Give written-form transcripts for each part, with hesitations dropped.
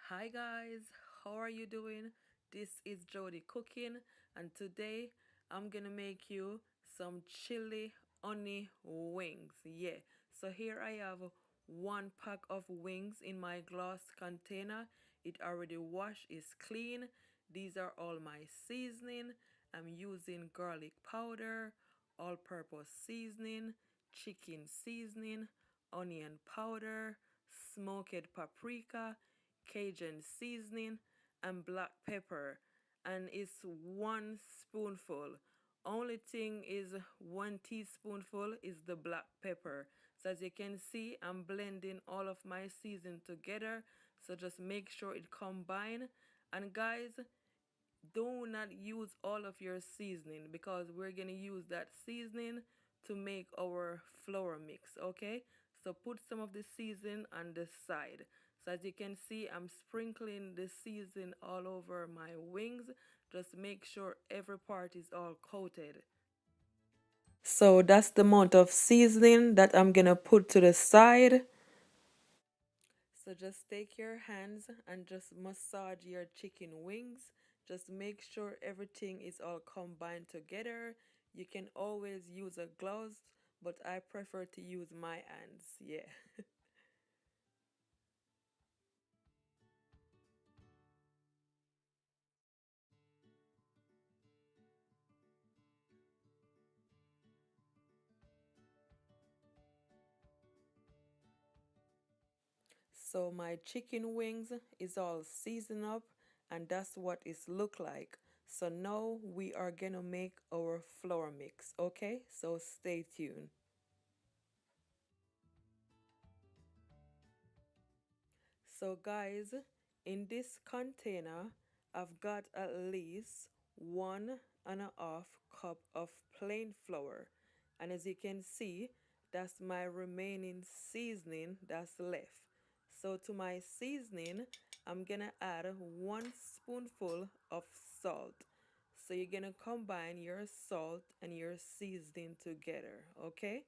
Hi guys, how are you doing? This is Jody cooking, and today I'm gonna make you some chili honey wings. Yeah, so here I have one pack of wings in my glass container. It already washed, is clean. These are all my seasoning. I'm using garlic powder, all purpose seasoning, chicken seasoning, onion powder, smoked paprika, Cajun seasoning, and black pepper. And it's one spoonful. Only thing is 1 teaspoonful is the black pepper. So as you can see, I'm blending all of my seasoning together. So just make sure it combine. And guys, do not use all of your seasoning because we're going to use that seasoning to make our flour mix, okay? So put some of the seasoning on the side. So as you can see, I'm sprinkling the seasoning all over my wings. Just make sure every part is all coated. So that's the amount of seasoning that I'm going to put to the side. So just take your hands and just massage your chicken wings. Just make sure everything is all combined together. You can always use a gloves, but I prefer to use my hands. Yeah. So my chicken wings is all seasoned up and that's what it's look like. So now we are gonna make our flour mix, okay? So stay tuned. So guys, in this container, I've got at least 1.5 cup of plain flour. And as you can see, that's my remaining seasoning that's left. So to my seasoning, I'm gonna add 1 spoonful of salt. So you're gonna combine your salt and your seasoning together, okay?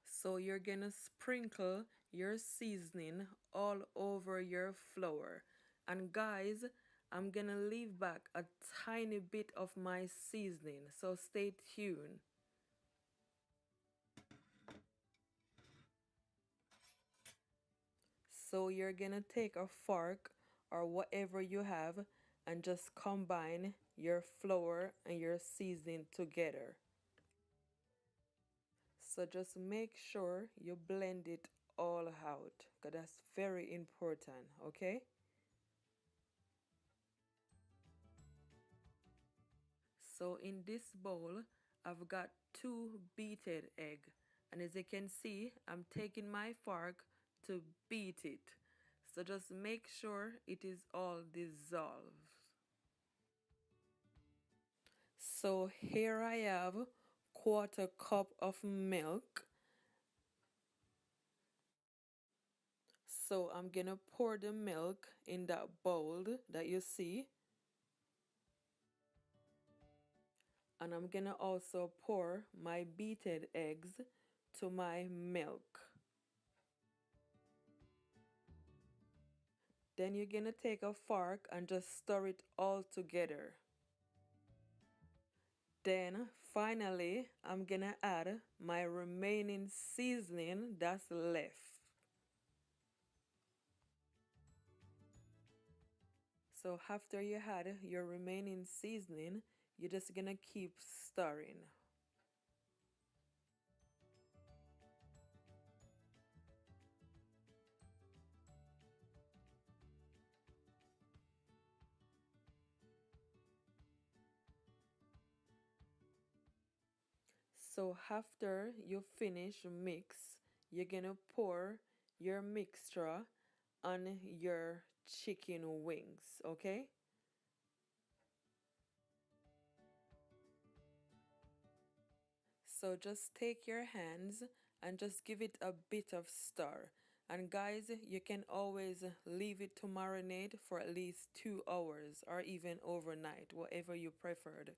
So you're gonna sprinkle your seasoning all over your flour. And guys, I'm gonna leave back a tiny bit of my seasoning, so stay tuned. So you're gonna take a fork or whatever you have and just combine your flour and your seasoning together. So just make sure you blend it all out because that's very important, okay? So in this bowl, I've got two beaten egg. And as you can see, I'm taking my fork to beat it. So just make sure it is all dissolved. So here I have 1/4 cup of milk. So I'm gonna pour the milk in that bowl that you see. And I'm gonna also pour my beaten eggs to my milk. Then you're gonna take a fork and just stir it all together. Then finally, I'm gonna add my remaining seasoning that's left. So after you had your remaining seasoning, you're just gonna keep stirring. So after you finish mix, you're gonna pour your mixture on your chicken wings, okay? So just take your hands and just give it a bit of stir. And guys, you can always leave it to marinate for at least 2 hours or even overnight, whatever you preferred.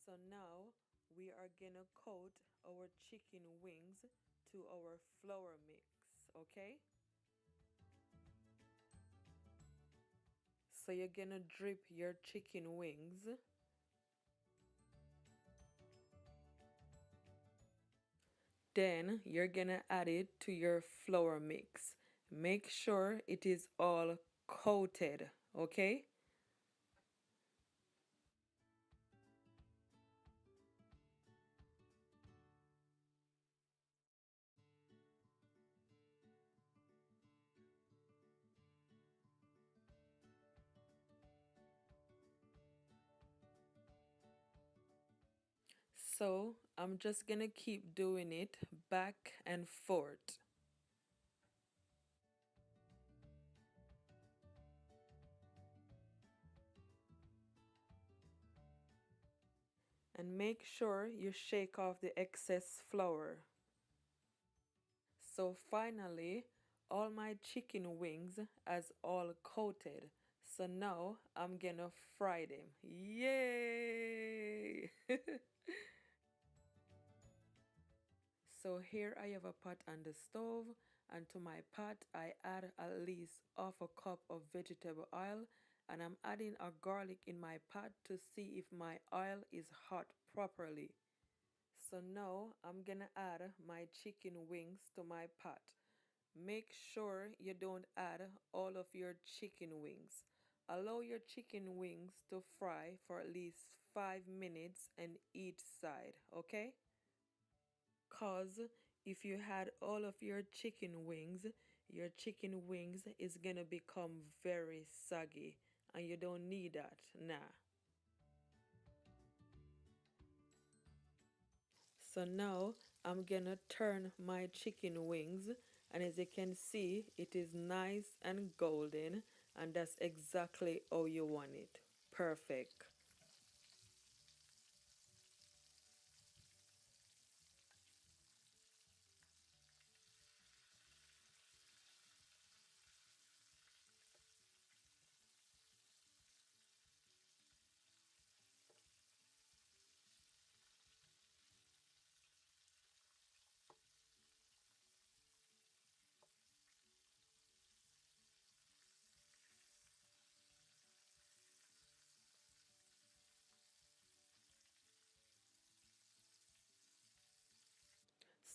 So now we are gonna coat our chicken wings to our flour mix, okay? So you're gonna drip your chicken wings. Then you're gonna add it to your flour mix. Make sure it is all coated, okay? So I'm just gonna keep doing it back and forth. And make sure you shake off the excess flour. So finally, all my chicken wings as all coated. So now I'm gonna fry them. Yay! So here I have a pot on the stove, and to my pot I add at least half a cup of vegetable oil, and I'm adding a garlic in my pot to see if my oil is hot properly. So now I'm gonna add my chicken wings to my pot. Make sure you don't add all of your chicken wings. Allow your chicken wings to fry for at least 5 minutes on each side, okay? Cause if you had all of your chicken wings is gonna become very soggy and you don't need that. Nah. So now I'm gonna turn my chicken wings, and as you can see it is nice and golden, and that's exactly how you want it. Perfect.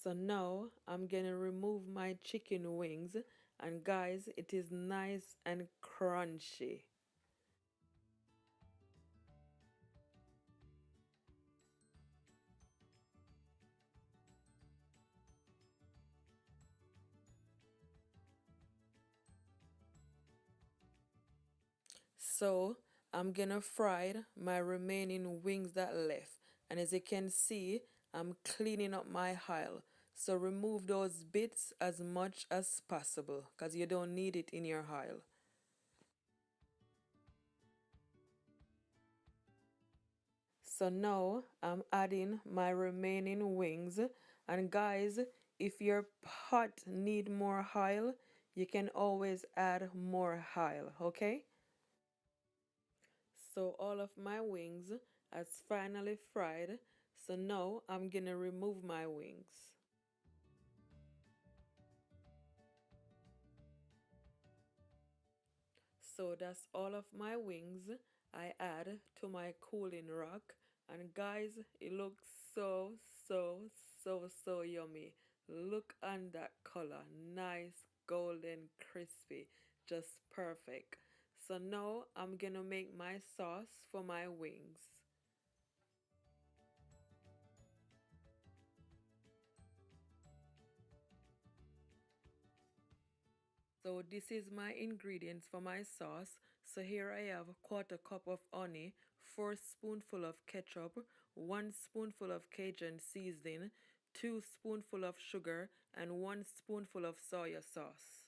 So now I'm gonna remove my chicken wings, and guys, it is nice and crunchy. So I'm gonna fry my remaining wings that left, and as you can see I'm cleaning up my aisle. So remove those bits as much as possible because you don't need it in your aisle. So now I'm adding my remaining wings, and guys, if your pot need more oil you can always add more oil, okay? So all of my wings has finally fried. So now I'm gonna remove my wings. So that's all of my wings I add to my cooling rack. And guys, it looks so yummy. Look on that color. Nice, golden, crispy. Just perfect. So now I'm gonna make my sauce for my wings. So this is my ingredients for my sauce. So here I have a quarter cup of honey, 4 spoonful of ketchup, 1 spoonful of Cajun seasoning, 2 spoonful of sugar, and 1 spoonful of soya sauce.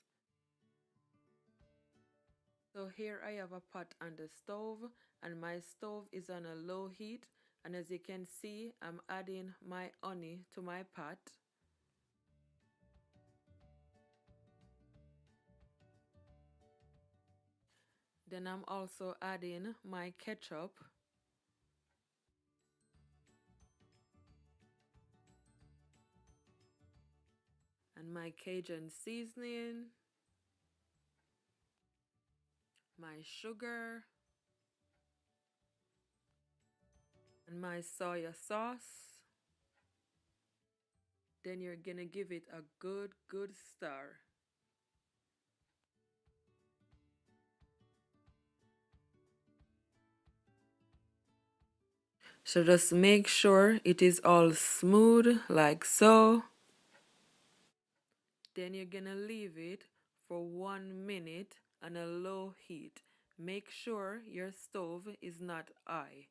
So here I have a pot on the stove, and my stove is on a low heat, and as you can see I'm adding my honey to my pot. Then I'm also adding my ketchup. and my Cajun seasoning, my sugar, and my soya sauce. Then you're gonna give it a good stir. So just make sure it is all smooth like so. Then you're gonna leave it for 1 minute on a low heat. Make sure your stove is not high.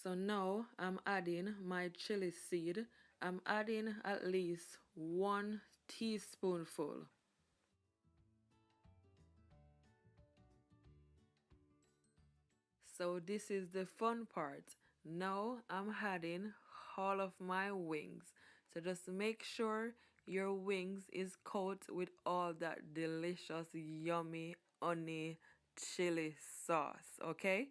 So now I'm adding my chili seed. I'm adding at least 1 teaspoonful. So this is the fun part. Now I'm adding all of my wings. So just make sure your wings is coated with all that delicious, yummy, honey chili sauce, okay?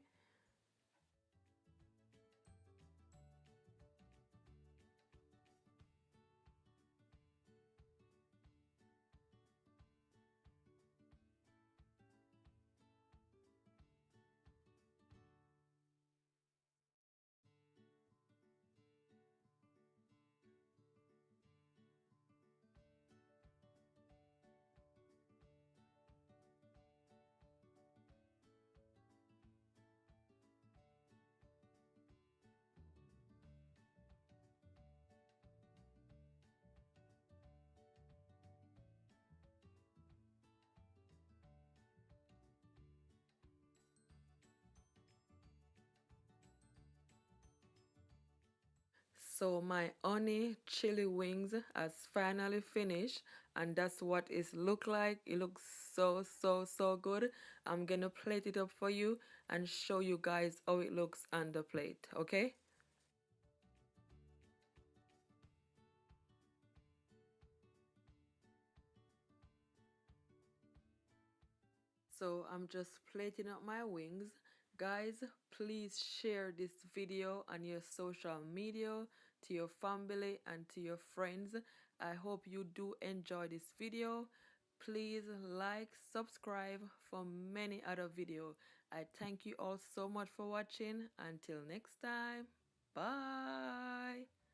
So my honey chili wings has finally finished, and that's what it look like. It looks so good. I'm gonna plate it up for you and show you guys how it looks on the plate, okay? So I'm just plating up my wings. Guys, please share this video on your social media, to your family and to your friends. I hope you do enjoy this video. Please like, subscribe for many other videos. I thank you all so much for watching. Until next time, bye.